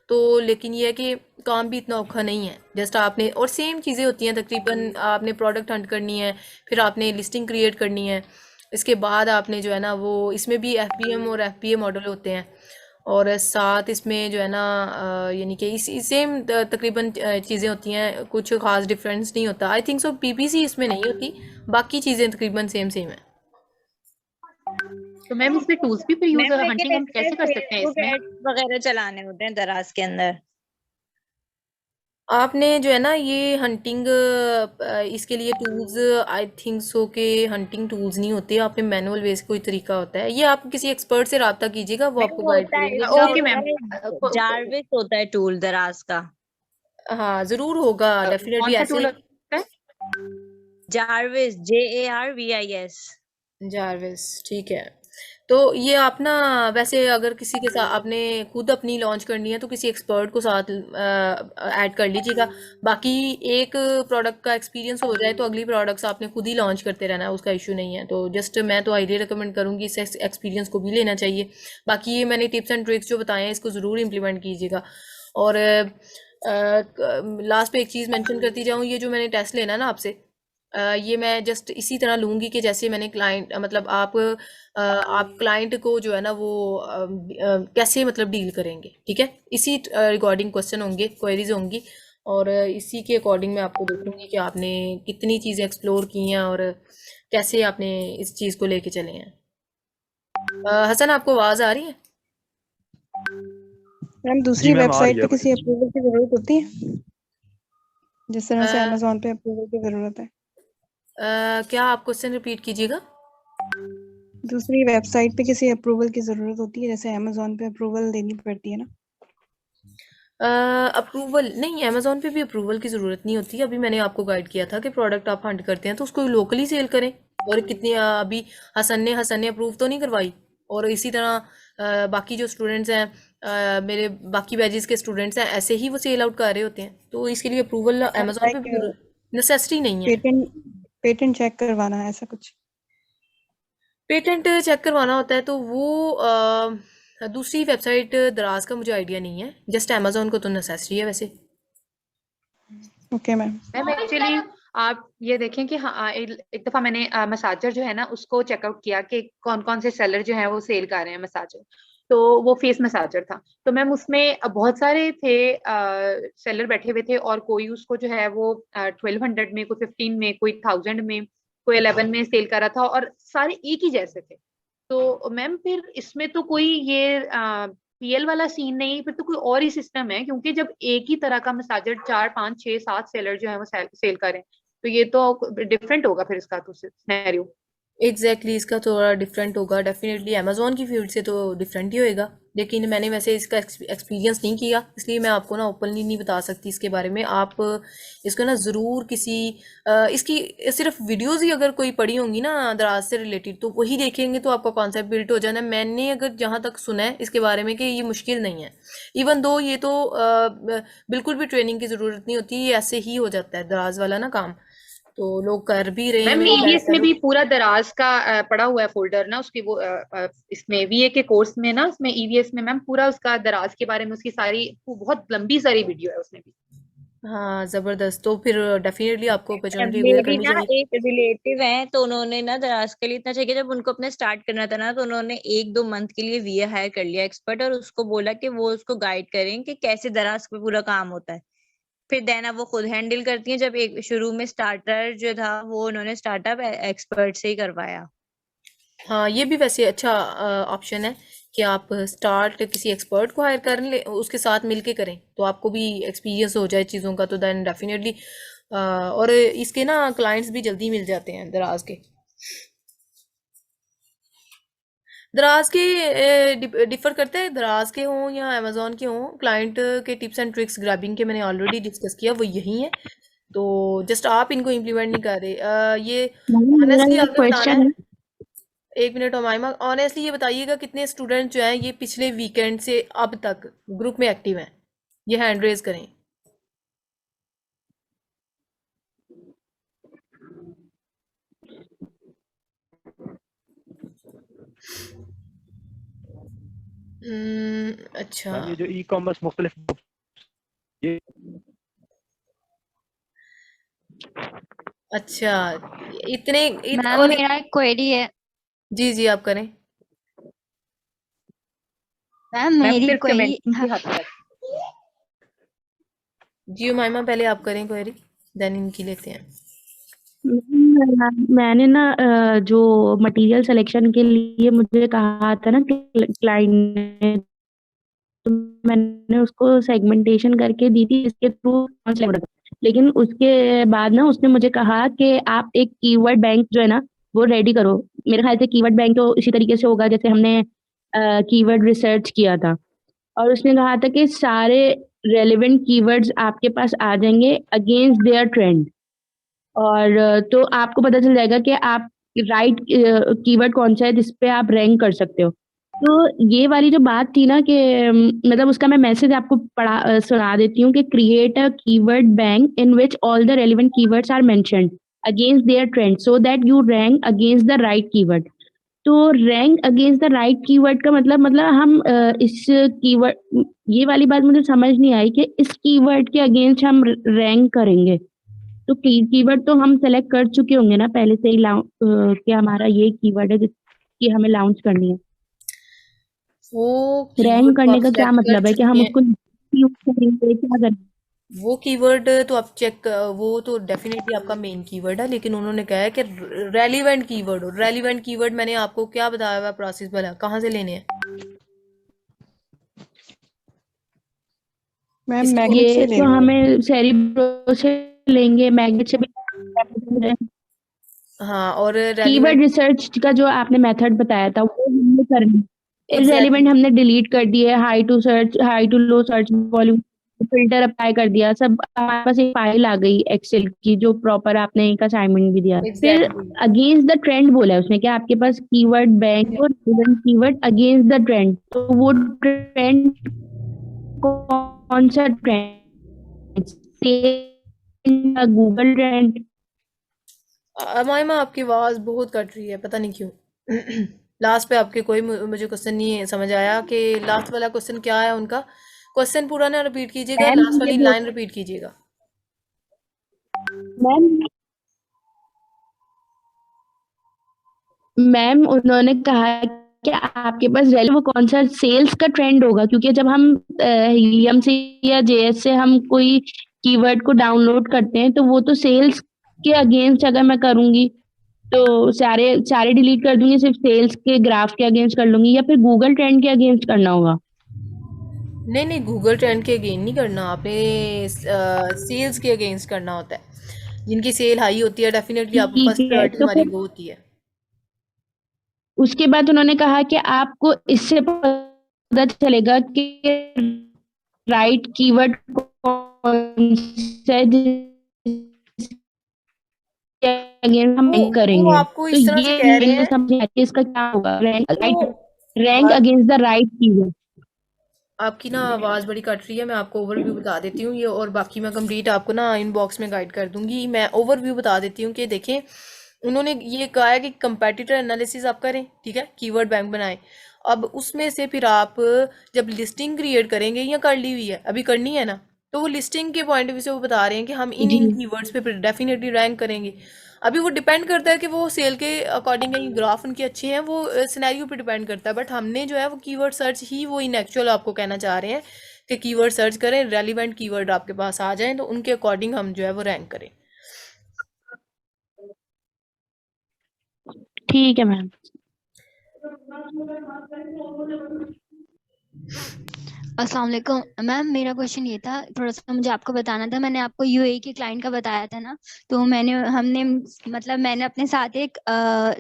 तो लेकिन ये है कि काम भी इतना औखा नहीं है। जस्ट आपने और सेम चीज़ें होती हैं तकरीबन, आपने प्रोडक्ट हंट करनी है, फिर आपने लिस्टिंग क्रिएट करनी है, इसके बाद आपने जो है ना वो इसमें भी FBM और FBA मॉडल होते हैं। और साथ इसमें जो है ना यानी कि इस सेम तकरीबन चीज़ें होती हैं, कुछ खास डिफरेंस नहीं होता। आई थिंक सो PPC इसमें नहीं होती, बाकी चीज़ें तकरीबन सेम सेम है। तो मैम इसमें टूल्स भी फिर यूज मैम लेकिन हंटिंग हम इसमें कैसे कर सकते हैं फेसबुक इसमें? एड्स वगैरह चलाने होते हैं दराज के अंदर। आपने जो है ना ये हंटिंग इसके लिए टूल्स, आई थिंक सो के हंटिंग टूल्स नहीं होते, आपने मैनुअल बेस कोई तरीका होता है। ये आप किसी एक्सपर्ट से रब्ता कीजिएगा, वो आपको मैम गाइड होता है, करेंगे इसका या ओके मैम। होता है जारविस होता है टूल दराज का। हाँ ज़रूर होगा डेफिनेटली कौन सा ऐसे। टूल होता है? Jarvis JARVIS। जारविस, ठीक है। तो ये आप ना वैसे अगर किसी के साथ आपने खुद अपनी लॉन्च करनी है तो किसी एक्सपर्ट को साथ ऐड कर लीजिएगा। बाकी एक प्रोडक्ट का एक्सपीरियंस हो जाए तो अगली प्रोडक्ट्स आपने खुद ही लॉन्च करते रहना है, उसका इशू नहीं है। तो जस्ट मैं तो हाईली रिकमेंड करूँगी इस एक्सपीरियंस को भी लेना चाहिए। बाकी ये मैंने टिप्स एंड ट्रिक्स जो बताए हैं इसको ज़रूर इम्प्लीमेंट कीजिएगा। और लास्ट पे एक चीज़ मेंशन करती जाऊँ, ये जो मैंने टेस्ट लेना है ना आपसे, ये मैं जस्ट इसी तरह लूँगी कि जैसे मैंने क्लाइंट मतलब आप क्लाइंट को जो है ना वो कैसे मतलब डील करेंगे, ठीक है। इसी रिगार्डिंग क्वेश्चन होंगे, क्वेरीज होंगी, और इसी के अकॉर्डिंग मैं आपको देखूंगी कि आपने कितनी चीज़ें एक्सप्लोर की हैं और कैसे आपने इस चीज़ को लेके चले हैं। हसन, आपको आवाज़ आ रही है? मैम जी दूसरी मैम आ रही वेबसाइट है पे अपनी। किसी अप्रूवल की जरूरत होती है, जिस तरह से अ, अमेजोन पे अप्रूवल की जरूरत है? क्या आप क्वेश्चन रिपीट कीजिएगा? दूसरी वेबसाइट पे किसी अप्रूवल की जरूरत होती है, जैसे अमेजोन पे अप्रूवल देनी पड़ती है ना? अप्रूवल नहीं, अमेजोन पे भी अप्रूवल की ज़रूरत नहीं होती। अभी मैंने आपको गाइड किया था कि प्रोडक्ट आप हंट करते हैं तो उसको लोकली सेल करें। और कितनी अभी हसन ने अप्रूव तो नहीं करवाई, और इसी तरह बाकी जो स्टूडेंट्स हैं, मेरे बाकी बैचेस के स्टूडेंट्स हैं, ऐसे ही वो सेल आउट कर रहे होते हैं। तो इसके लिए अप्रूवल अमेजोन पे भी लाइक नेसेसिटी नहीं है। पेटेंट पेटेंट चेक करवाना है, ऐसा कुछ? पेटेंट चेक करवाना होता है तो वो दूसरी वेबसाइट दराज का मुझे आइडिया नहीं है, जस्ट अमेजोन को तो नेसेसरी है वैसे। Okay ma'am. मैम एक्चुअली आप ये देखें कि हाँ एक दफा मैंने मसाजर जो है ना उसको चेकआउट किया कि कौन कौन से सेलर जो है वो सेल कर रहे हैं मसाजर। तो वो फेस मसाजर था। तो मैम उसमें बहुत सारे थे सेलर बैठे हुए थे, और कोई उसको जो है वो 1200 में, कोई 15 में, कोई 1000 में, कोई 11 में सेल कर रहा था, और सारे एक ही जैसे थे। तो मैम फिर इसमें तो कोई ये PL वाला सीन नहीं, फिर तो कोई और ही सिस्टम है, क्योंकि जब एक ही तरह का मसाजर 4 5 6 7 सेलर जो है वो सेल करें, तो ये तो डिफरेंट होगा फिर इसका तो सिनेरियो। एग्जैक्टली इसका थोड़ा डिफरेंट होगा डेफिनेटली, अमेजोन की फील्ड से तो डिफरेंट ही होएगा। लेकिन मैंने वैसे इसका एक्सपीरियंस नहीं किया, इसलिए मैं आपको ना ओपनली नहीं बता सकती इसके बारे में। आप इसको ना ज़रूर किसी इसकी सिर्फ वीडियोस ही अगर कोई पड़ी होंगी ना दराज से रिलेटेड, तो वही देखेंगे तो आपका कॉन्सेप्ट बिल्ट हो जाना। मैंने अगर जहाँ तक सुना है इसके बारे में कि ये मुश्किल नहीं है, इवन दो ये तो बिल्कुल भी ट्रेनिंग की ज़रूरत नहीं होती, ये ऐसे ही हो जाता है दराज वाला ना काम, तो लोग कर भी रहे हैं मैम मेरे ईवीएस में ज़्यादातर। भी पूरा दराज का पड़ा हुआ है फोल्डर ना उसकी, वो इसमें वीए के कोर्स में ना, उसमें ईवीएस में मैम पूरा उसका दराज के बारे में उसकी सारी बहुत लंबी सारी वीडियो है उसमें भी। हाँ ज़बरदस्त, तो फिर डेफिनेटली आपको अपॉर्चुनिटी अवेल मेरी करनी ना चाहिए। एक रिलेटिव है, तो उन्होंने ना दराज के लिए इतना चाहिए, जब उनको अपने स्टार्ट करना था ना, तो उन्होंने 1-2 मंथ के लिए वीए हायर कर लिया एक्सपर्ट, और उसको बोला कि वो उसको गाइड करें कि कैसे दराज पे पूरा काम होता है। फिर देन अब वो खुद हैंडल करती हैं। जब एक शुरू में स्टार्टर जो था वो उन्होंने स्टार्टअप एक्सपर्ट से ही करवाया। हाँ ये भी वैसे अच्छा ऑप्शन है कि आप स्टार्ट किसी एक्सपर्ट को हायर कर ले, उसके साथ मिलके करें तो आपको भी एक्सपीरियंस हो जाए चीज़ों का, तो देन डेफिनेटली और इसके ना क्लाइंट्स भी जल्दी मिल जाते हैं दराज के। दराज के डिफर करते हैं, दराज के हों या अमेजोन के हों, क्लाइंट के टिप्स एंड ट्रिक्स ग्रैबिंग के मैंने ऑलरेडी डिस्कस किया, वो यही है। तो जस्ट आप इनको इम्प्लीमेंट नहीं कर रहे। ये मैम मेरा ऑनेस्टली एक आपने बताना क्वेश्चन है। है। एक मिनट ओमाइमा, ऑनेस्टली ये बताइएगा कितने स्टूडेंट जो हैं ये पिछले वीकेंड से अब तक ग्रुप में एक्टिव हैं, ये हैंड रेज करें। अच्छा मैम ये जो ई कॉमर्स मुख्तलिफ ये अच्छा, इतने मैम और मेरा एक क्वेरी है। जी जी आप करें। मैम मैम मेरी सिर्फ क्वेरी कमेंटिंग की हद तक। जी ओमाइमा पहले आप करें क्वेरी, देन इनकी लेते हैं। मैंने ना जो मटेरियल सिलेक्शन के लिए मुझे कहा था ना क्लाइंट ने, तो मैंने उसको सेगमेंटेशन करके दी थी इसके थ्रू, लेकिन उसके बाद ना उसने मुझे कहा कि आप एक कीवर्ड बैंक जो है ना वो रेडी करो। मेरे ख्याल से कीवर्ड बैंक तो इसी तरीके से होगा जैसे हमने कीवर्ड रिसर्च किया था, और उसने कहा था कि सारे रेलेवेंट कीवर्ड्स आपके पास आ जाएंगे अगेंस्ट देयर ट्रेंड, और तो आपको पता चल जाएगा कि आप राइट कीवर्ड कौन सा है जिस पे आप रैंक कर सकते हो। तो ये वाली जो बात थी ना कि मतलब उसका मैं मैसेज आपको सुना देती हूँ कि create a keyword bank in which all the relevant keywords are mentioned against their trend so that you rank against the right keyword. तो rank against the right keyword का मतलब हम इस कीवर्ड, ये वाली बात मुझे समझ नहीं आई कि इस कीवर्ड के अगेंस्ट हम रैंक करेंगे, तो कीवर्ड तो हम सेलेक्ट कर चुके होंगे ना पहले से ही कि हमारा ये कीवर्ड है जिसकी हमें लॉन्च करनी है। वो रैंक कीवर्ड तो करने आप का क्या सिलेक्ट कर मतलब है कि चुके हम हैं, उसको यूज करेंगे, क्या करेंगे? वो कीवर्ड तो आप चेक, वो तो डेफिनेटली आपका मेन कीवर्ड है, लेकिन उन्होंने कहा है कि रेलिवेंट कीवर्ड हो। रेलिवेंट कीवर्ड मैंने आपको क्या बताया हुआ प्रोसेस वाला, कहाँ से लेने हैं मैम इसके मैग्नेट से ये तो लेने हैं। हमें सेरिब्रो से लेंगे, मैग्नेट से भी। हाँ, और कीवर्ड रेलिवेंट रिसर्च का जो आपने मेथड बताया था वो हमने करना, एग्जैक्टली इररेलेवेंट हमने डिलीट कर दिए, high to search, high to low search volume, filter apply कर दिया, सब हमारे पास एक फाइल आ गई एक्सेल की जो प्रॉपर आपने एक असाइनमेंट भी दिया। फिर एग्जैक्टली अगेंस्ट द ट्रेंड बोला है उसने कि आपके पास कीवर्ड बैंक और कीवर्ड अगेंस्ट द ट्रेंड, तो वो ट्रेंड कौन सा ट्रेंड, गूगल ट्रेंड? मायमा आपकी आवाज़ बहुत कट रही है, पता नहीं क्यों। लास्ट पे आपके कोई मुझे क्वेश्चन नहीं समझ आया कि लास्ट वाला क्वेश्चन क्या है उनका। क्वेश्चन पूरा ना रिपीट कीजिएगा, मैम लास्ट ये वाली बोल लाइन रिपीट कीजिएगा। मैम उन्होंने कहा कि आपके पास वो कौन सा सेल्स का ट्रेंड होगा, क्योंकि जब हम हीलियम से या जेएस से हम कोई कीवर्ड को डाउनलोड करते हैं तो वो तो सेल्स के अगेंस्ट अगर मैं करूंगी तो सारे सारे डिलीट कर दूंगी, सिर्फ सेल्स के ग्राफ के अगेंस्ट कर लूंगी, या फिर गूगल ट्रेंड के अगेंस्ट करना होगा? नहीं नहीं, गूगल ट्रेंड के अगेंस्ट नहीं करना आपने, सेल्स के अगेंस्ट करना होता है। जिनकी सेल हाई होती है डेफिनेटली आपको ठीक फर्स्ट है, प्रायोरिटी तो हमारी फिर वो होती है। उसके बाद उन्होंने कहा कि आपको इससे पता चलेगा कि राइट कीवर्ड कौन सा है जिसके अगेंस्ट हम रैंक वो करेंगे। आपको तो इस तरह से ये कह रहे मेरे को हैं समझ नहीं आया कि इसका क्या होगा, वो रैंक आप, अगेंस्ट द राइट कीवर्ड। आपकी ना आवाज़ बड़ी कट रही है। मैं आपको ओवरव्यू बता देती हूँ ये, और बाकी मैं कंप्लीट आपको ना इनबॉक्स में गाइड कर दूंगी। मैं ओवरव्यू बता देती हूँ कि देखें, उन्होंने ये कहा है कि कंपेटिटर एनालिसिस आप करें, ठीक है, कीवर्ड बैंक बनाएं। अब उसमें से फिर आप जब लिस्टिंग क्रिएट करेंगे, या कर ली हुई है, अभी करनी है ना, तो वो लिस्टिंग के पॉइंट ऑफ व्यू से वो बता रहे हैं कि हम इन जी इन कीवर्ड्स पे डेफिनेटली रैंक करेंगे। अभी वो डिपेंड करता है कि वो सेल के अकॉर्डिंग है, ग्राफ उनके अच्छे हैं, वो सिनेरियो पे डिपेंड करता है। बट हमने जो है वो कीवर्ड सर्च ही वो इन एक्चुअल आपको कहना चाह रहे हैं कि कीवर्ड सर्च करें, रेलिवेंट कीवर्ड आपके पास आ जाएं, तो उनके अकॉर्डिंग हम जो है वो रैंक करें। ठीक है मैम। अस्सलाम वालेकुम मैम, मेरा क्वेश्चन ये था, थोड़ा सा मुझे आपको बताना था। मैंने आपको यूएई के क्लाइंट का बताया था ना, तो हमने मतलब मैंने अपने साथ एक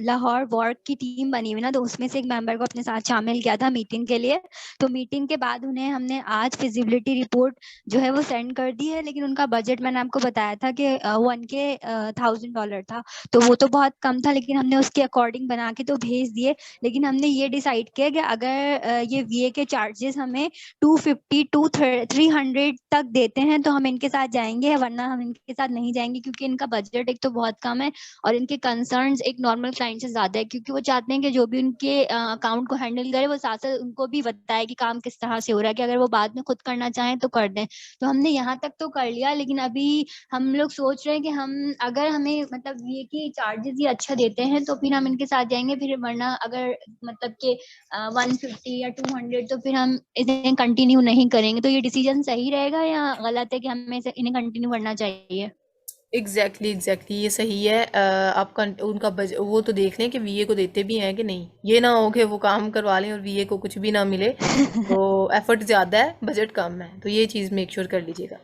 लाहौर वर्क की टीम बनी हुई ना, तो उसमें से एक मेंबर को अपने साथ शामिल किया था मीटिंग के लिए। तो मीटिंग के बाद उन्हें हमने आज फिजिबिलिटी रिपोर्ट जो है वो सेंड कर दी है, लेकिन उनका बजट मैंने आपको बताया था कि 1,000 था, तो वो तो बहुत कम था, लेकिन हमने उसके अकॉर्डिंग बना के तो भेज दिए। लेकिन हमने ये डिसाइड किया कि अगर ये वीए के चार्जेस हमें 250 टू 300 तक देते हैं तो हम इनके साथ जाएंगे, वरना हम इनके साथ नहीं जाएंगे, क्योंकि इनका बजट एक तो बहुत कम है और इनके कंसर्न्स एक नॉर्मल क्लाइंट से ज्यादा है, क्योंकि वो चाहते हैं कि जो भी उनके अकाउंट को हैंडल करे वो साथ साथ उनको भी बताए कि काम किस तरह से हो रहा है, कि अगर वो बाद में खुद करना चाहें तो कर दें। तो हमने यहाँ तक तो कर लिया, लेकिन अभी हम लोग सोच रहे हैं कि हम अगर हमें मतलब ये कि चार्जेस ये अच्छा देते हैं तो फिर हम इनके साथ जाएंगे, फिर वरना अगर मतलब कि 150 या 200 तो फिर हम इन्हें कंटिन्यू नहीं करेंगे। तो ये डिसीजन सही रहेगा या गलत है कि हमें इन्हें कंटिन्यू करना चाहिए? एग्जैक्टली ये सही है। आपका उनका वो तो देख लें कि वीए को देते भी हैं कि नहीं, ये ना हो कि वो काम करवा लें और वीए को कुछ भी ना मिले। तो एफर्ट ज़्यादा है, बजट कम है, तो ये चीज़ मेक श्योर कर लीजिएगा।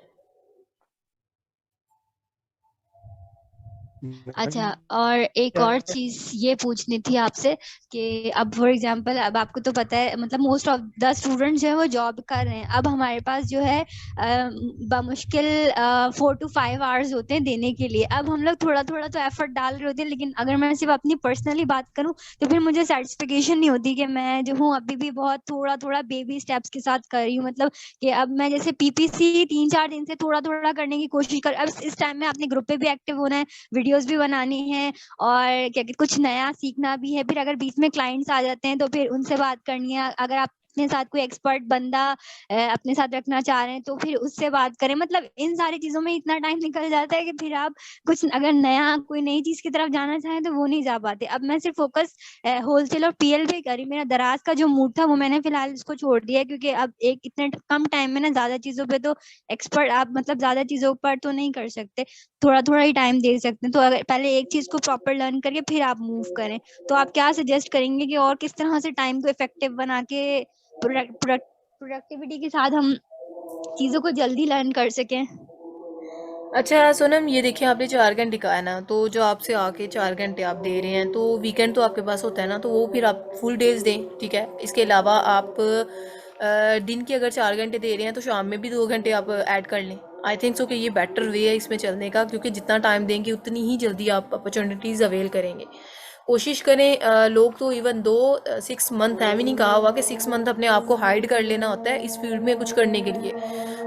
अच्छा, मैम और एक क्या और है? चीज ये पूछनी थी आपसे कि अब फॉर एग्जांपल अब आपको तो पता है मतलब मोस्ट ऑफ द स्टूडेंट्स जो है वो जॉब कर रहे हैं। अब हमारे पास जो है बमुश्किल 4 to 5 आवर्स होते हैं देने के लिए। अब हम लोग थोड़ा थोड़ा तो एफर्ट डाल रहे होते हैं, लेकिन अगर मैं सिर्फ अपनी पर्सनली बात करूं तो फिर मुझे सेटिस्फिकेशन नहीं होती कि मैं जो हूँ अभी भी बहुत थोड़ा थोड़ा बेबी स्टेप्स के साथ कर रही हूँ। मतलब कि अब मैं जैसे पीपीसी 3-4 दिन से थोड़ा थोड़ा करने की कोशिश कर, अब इस टाइम में अपने ग्रुप पे भी एक्टिव होना है, वीडियोस भी बनानी है और क्या कहते कुछ नया सीखना भी है। फिर अगर बीच में क्लाइंट्स आ जाते हैं तो फिर उनसे बात करनी है। अगर आप अपने साथ कोई एक्सपर्ट बंदा अपने साथ रखना चाह रहे हैं तो फिर उससे बात करें। मतलब इन सारी चीजों में इतना टाइम निकल जाता है कि फिर आप कुछ अगर नया कोई नई चीज की तरफ जाना चाहें तो वो नहीं जा पाते। अब मैं सिर्फ फोकस होलसेल और पीएल पे करी। मेरा दराज का जो मूड था वो मैंने फिलहाल इसको छोड़ दिया है, क्योंकि अब एक इतने कम टाइम में ना ज्यादा चीजों पे तो एक्सपर्ट आप मतलब ज्यादा चीजों पर तो नहीं कर सकते, थोड़ा थोड़ा ही टाइम दे सकते हैं। तो अगर पहले एक चीज को प्रॉपर लर्न करके फिर आप मूव करें, तो आप क्या सजेस्ट करेंगे कि और किस तरह से टाइम को इफेक्टिव बना के प्रोडक्टिविटी के साथ हम चीजों को जल्दी लर्न कर सकें? अच्छा सोनम, ये देखिए आपने 4 घंटे कहा है ना, तो जो आपसे आके 4 घंटे आप दे रहे हैं, तो वीकेंड तो आपके पास होता है ना, तो वो फिर आप फुल डेज दें, ठीक है। इसके अलावा आप दिन के अगर 4 घंटे दे रहे हैं तो शाम में भी 2 घंटे आप ऐड कर लें। आई थिंक सो कि ये बेटर वे है इसमें चलने का, क्योंकि जितना टाइम देंगे उतनी ही जल्दी आप अपॉर्चुनिटीज़ अवेल करेंगे। कोशिश करें, लोग तो इवन 6 मंथ है भी नहीं कहा हुआ कि 6 मंथ अपने आप को हाइड कर लेना होता है इस फील्ड में कुछ करने के लिए।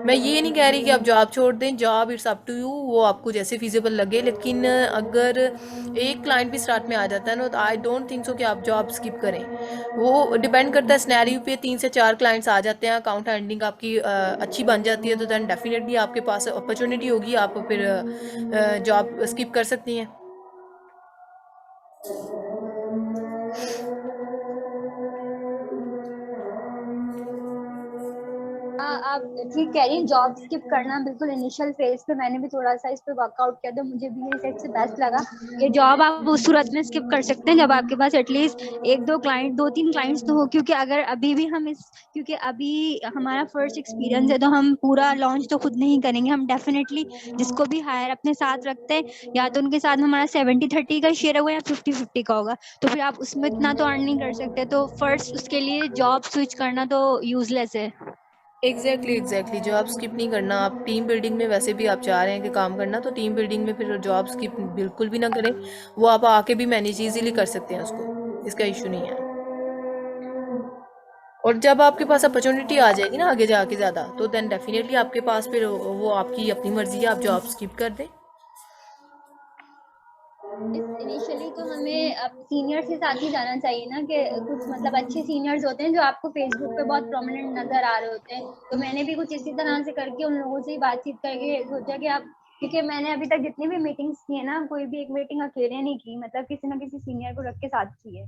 मैं ये नहीं कह रही कि आप जॉब छोड़ दें, job it's up to you, वो आपको जैसे फिजिबल लगे। लेकिन अगर एक क्लाइंट भी स्टार्ट में आ जाता है ना, तो आई डोंट थिंक सो कि आप जॉब स्किप करें। वो डिपेंड करता है सिनेरियो पे। 3 से 4 क्लाइंट्स आ जाते हैं, अकाउंट हैंडलिंग आपकी अच्छी बन जाती है, तो देन डेफिनेटली आपके पास अपॉर्चुनिटी होगी, आप फिर जॉब स्किप कर सकती हैं। आप ठीक कह रही हैं, जॉब स्किप करना बिल्कुल इनिशियल फेज पे मैंने भी थोड़ा सा इस पे वर्कआउट किया, तो मुझे भी मेरी साइड से बेस्ट लगा। ये जॉब आप उस सूरत में स्किप कर सकते हैं जब आपके पास एटलीस्ट 2-3 क्लाइंट्स तो हो, क्योंकि अगर अभी भी हम क्योंकि अभी हमारा फर्स्ट एक्सपीरियंस है, तो हम पूरा लॉन्च तो खुद नहीं करेंगे। हम डेफिनेटली जिसको भी हायर अपने साथ रखते हैं, या तो उनके साथ हमारा 70-30 का शेयर होगा या 50-50 का होगा, तो फिर आप उसमें इतना तो अर्न नहीं कर सकते। तो फर्स्ट उसके लिए जॉब स्विच करना तो यूजलेस है। एग्जैक्टली जॉब स्किप नहीं करना। आप टीम बिल्डिंग में वैसे भी आप चाह रहे हैं कि काम करना, तो टीम बिल्डिंग में फिर जॉब स्किप बिल्कुल भी ना करें। वो आप आके भी मैनेज इजीली कर सकते हैं उसको, इसका इशू नहीं है। और जब आपके पास अपॉर्चुनिटी आ जाएगी ना आगे जाके ज़्यादा, तो देन डेफिनेटली आपके पास फिर वो आपकी अपनी मर्जी है, आप जॉब स्किप कर दें। इनिशियली तो हमें अब सीनियर्स के साथ ही जाना चाहिए ना, कि कुछ मतलब अच्छे सीनियर्स होते हैं जो आपको फेसबुक पे बहुत प्रोमिनेंट नजर आ रहे होते हैं। तो मैंने भी कुछ इसी तरह से करके उन लोगों से ही बातचीत करके सोचा कि आप, क्योंकि मैंने अभी तक जितनी भी मीटिंग्स की है ना, कोई भी एक मीटिंग अकेले नहीं की, मतलब किसी ना किसी सीनियर को रख के साथ की है।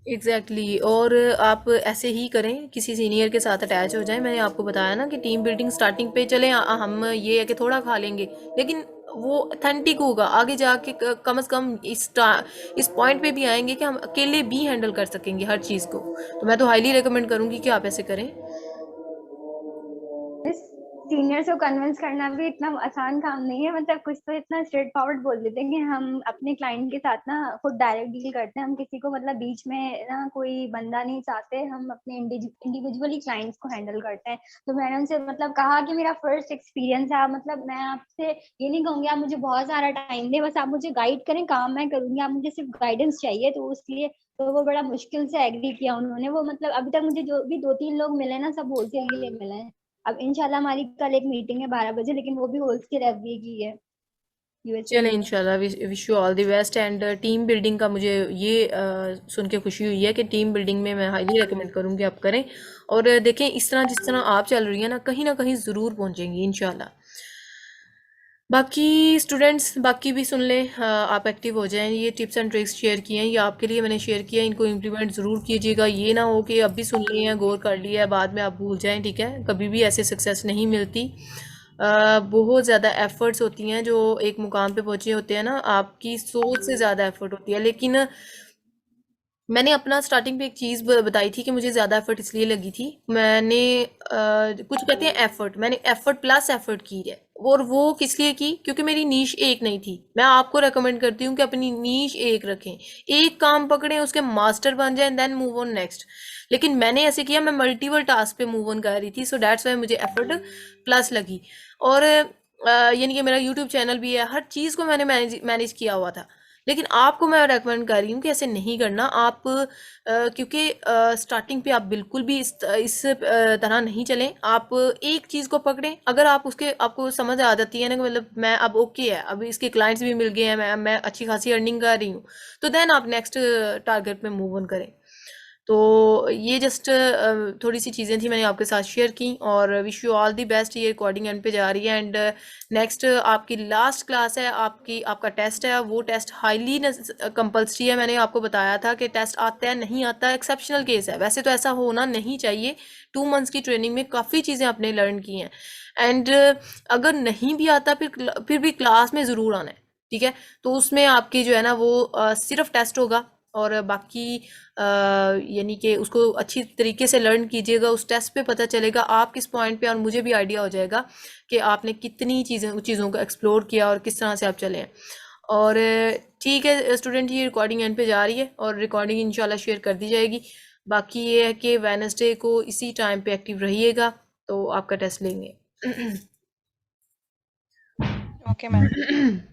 एग्जैक्टली और आप ऐसे ही करें, किसी सीनियर के साथ अटैच हो जाएं। मैंने आपको बताया ना कि टीम बिल्डिंग स्टार्टिंग पे चले, हम ये है कि थोड़ा खा लेंगे, लेकिन वो ऑथेंटिक होगा। आगे जाके कम से कम इस पॉइंट पे भी आएंगे कि हम अकेले भी हैंडल कर सकेंगे हर चीज़ को। तो मैं तो हाईली रिकमेंड करूंगी कि आप ऐसे करें। सीनियर्स को कन्विंस करना भी इतना आसान काम नहीं है, मतलब कुछ तो इतना स्ट्रेट फॉरवर्ड बोल देते हैं कि हम अपने क्लाइंट के साथ ना खुद डायरेक्ट डील करते हैं, हम किसी को मतलब बीच में ना कोई बंदा नहीं चाहते, हम अपने इंडिविजुअली क्लाइंट्स को हैंडल करते हैं। तो मैंने उनसे मतलब कहा कि मेरा फर्स्ट एक्सपीरियंस है, मतलब मैं आपसे ये नहीं कहूंगी आप मुझे बहुत सारा टाइम दें, बस आप मुझे गाइड करें, काम मैं करूंगी, आप मुझे सिर्फ गाइडेंस चाहिए। तो उसलिए तो वो बड़ा मुश्किल से एग्री किया उन्होंने। वो मतलब अभी तक मुझे जो भी 2-3 लोग मिले ना, सब होलसेल के लिए मिले हैं। अब इंशाल्लाह हमारी कल एक मीटिंग है 12 बजे, लेकिन वो भी होलसेल एफबीए की है, यूएसए चलें की। इंशाल्लाह, wish you all the best. And team building का मुझे ये सुन के खुशी हुई है कि टीम बिल्डिंग में मैं हाईली रेकमेंड करूँगी आप करें। और देखें, इस तरह जिस तरह आप चल रही हैं ना कहीं ज़रूर पहुँचेंगी इंशाल्लाह। बाकी स्टूडेंट्स बाकी भी सुन लें, आप एक्टिव हो जाएं। ये टिप्स एंड ट्रिक्स शेयर किए हैं, ये आपके लिए मैंने शेयर किया है, इनको इम्प्लीमेंट ज़रूर कीजिएगा। ये ना हो कि अब भी सुन लिए हैं, गौर कर लिया है, बाद में आप भूल जाएं। ठीक है, कभी भी ऐसे सक्सेस नहीं मिलती। बहुत ज़्यादा एफर्ट्स होती हैं जो एक मुकाम पे पहुँचे होते हैं ना, आपकी सोच से ज़्यादा एफर्ट होती है। लेकिन मैंने अपना स्टार्टिंग पे एक चीज़ बताई थी कि मुझे ज़्यादा एफर्ट इसलिए लगी थी। मैंने कुछ कहते हैं एफर्ट, मैंने एफर्ट प्लस एफर्ट की है। और वो किस लिए की? क्योंकि मेरी नीश एक नहीं थी। मैं आपको रेकमेंड करती हूँ कि अपनी नीश एक रखें, एक काम पकड़ें, उसके मास्टर बन जाएं, देन मूव ऑन नेक्स्ट। लेकिन मैंने ऐसे किया, मैं मल्टीपल टास्क पे मूव ऑन कर रही थी, सो दैट्स वाई मुझे एफर्ट प्लस लगी। और यानी कि मेरा यूट्यूब चैनल भी है, हर चीज़ को मैंने मैनेज किया हुआ था। लेकिन आपको मैं रेकमेंड कर रही हूँ कि ऐसे नहीं करना आप, क्योंकि स्टार्टिंग पे आप बिल्कुल भी इस तरह नहीं चलें। आप एक चीज़ को पकड़ें, अगर आप उसके आपको समझ आ जाती है ना कि मतलब मैं अब ओके है, अब इसके क्लाइंट्स भी मिल गए हैं, मैं अच्छी खासी अर्निंग कर रही हूँ, तो देन आप नेक्स्ट टारगेट में मूव ऑन करें। तो ये जस्ट थोड़ी सी चीज़ें थी, मैंने आपके साथ शेयर की। और wish you all the best. ये रिकॉर्डिंग एंड पे जा रही है, एंड नेक्स्ट आपकी लास्ट क्लास है, आपका टेस्ट है। वो टेस्ट हाईली कंपल्सरी है। मैंने आपको बताया था कि टेस्ट आता है नहीं आता एक्सेप्शनल केस है, वैसे तो ऐसा होना नहीं चाहिए। 2 मंथ्स की ट्रेनिंग में काफ़ी चीज़ें आपने लर्न की हैं। एंड अगर नहीं भी आता फिर भी क्लास में ज़रूर आना है, ठीक है। तो उसमें आपकी जो है ना वो सिर्फ टेस्ट होगा, और बाकी यानी कि उसको अच्छी तरीके से लर्न कीजिएगा। उस टेस्ट पे पता चलेगा आप किस पॉइंट पे, और मुझे भी आइडिया हो जाएगा कि आपने कितनी चीज़ों को एक्सप्लोर किया और किस तरह से आप चले हैं। और ठीक है स्टूडेंट, ये रिकॉर्डिंग एंड पे जा रही है और रिकॉर्डिंग इंशाल्लाह शेयर कर दी जाएगी। बाकी ये है कि वेडनेसडे को इसी टाइम पे एक्टिव रहिएगा, तो आपका टेस्ट लेंगे। Okay ma'am.